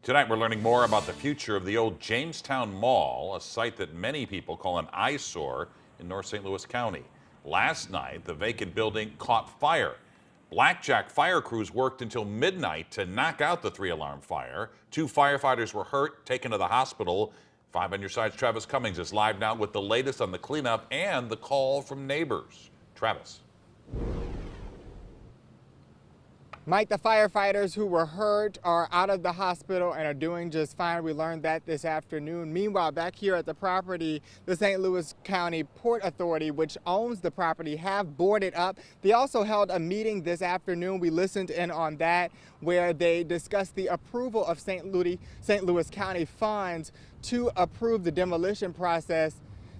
Tonight, we're learning more about the future of the old Jamestown Mall, a site that many people call an eyesore in North St. Louis County. Last night, the vacant building caught fire. Blackjack fire crews worked until midnight to knock out the three-alarm fire. 2 firefighters were hurt, taken to the hospital. 5 on your side's Travis Cummings is live now with the latest on the cleanup and the call from neighbors. Travis. Mike, the firefighters who were hurt are out of the hospital and are doing just fine. We learned that this afternoon. Meanwhile, back here at the property, the St. Louis County Port Authority, which owns the property, have boarded up. They also held a meeting this afternoon. We listened in on that, where they discussed the approval of St. Louis County funds to approve the demolition process.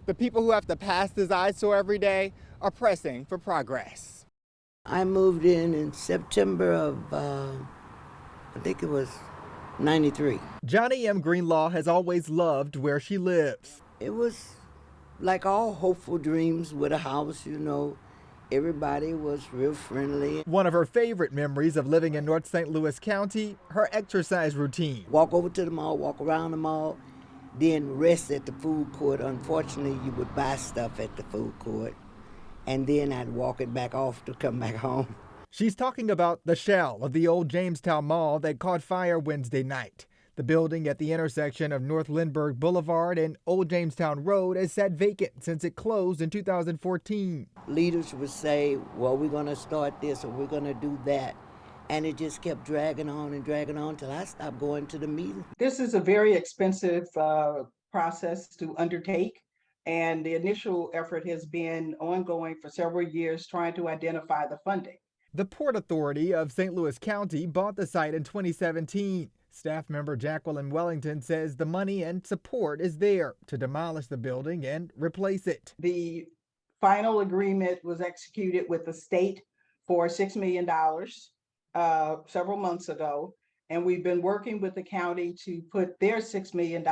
The people who have to pass this eyesore every day are pressing for progress. I moved in September of, I think it was 93. Johnny M. Greenlaw has always loved where she lives. It was like all hopeful dreams with a house, you know. Everybody was real friendly. One of her favorite memories of living in North St. Louis County, her exercise routine. Walk over to the mall, walk around the mall, then rest at the food court. Unfortunately, you would buy stuff at the food court, and then I'd walk it back off to come back home. She's talking about the shell of the old Jamestown Mall that caught fire Wednesday night. The building at the intersection of North Lindbergh Boulevard and Old Jamestown Road has sat vacant since it closed in 2014. Leaders would say, well, we're going to start this or we're going to do that. And it just kept dragging on until I stopped going to the meeting. This is a very expensive process to undertake. And the initial effort has been ongoing for several years, trying to identify the funding. The Port Authority of St. Louis County bought the site in 2017. Staff member Jacqueline Wellington says the money and support is there to demolish the building and replace it. The final agreement was executed with the state for $6 million several months ago. And we've been working with the county to put their $6 million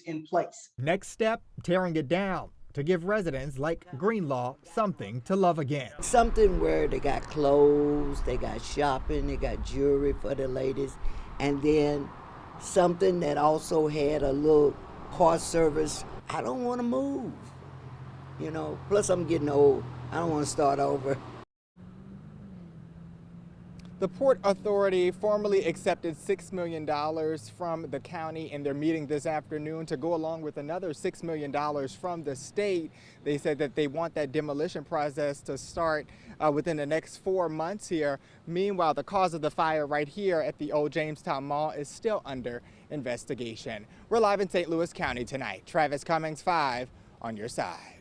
in place. Next step, tearing it down to give residents like Greenlaw something to love again. Something where they got clothes, they got shopping, they got jewelry for the ladies, and then something that also had a little car service. I don't want to move, you know, plus I'm getting old. I don't want to start over. The Port Authority formally accepted $6 million from the county in their meeting this afternoon to go along with another $6 million from the state. They said that they want that demolition process to start within the next 4 months here. Meanwhile, the cause of the fire right here at the old Jamestown Mall is still under investigation. We're live in St. Louis County tonight. Travis Cummings, 5 on your side.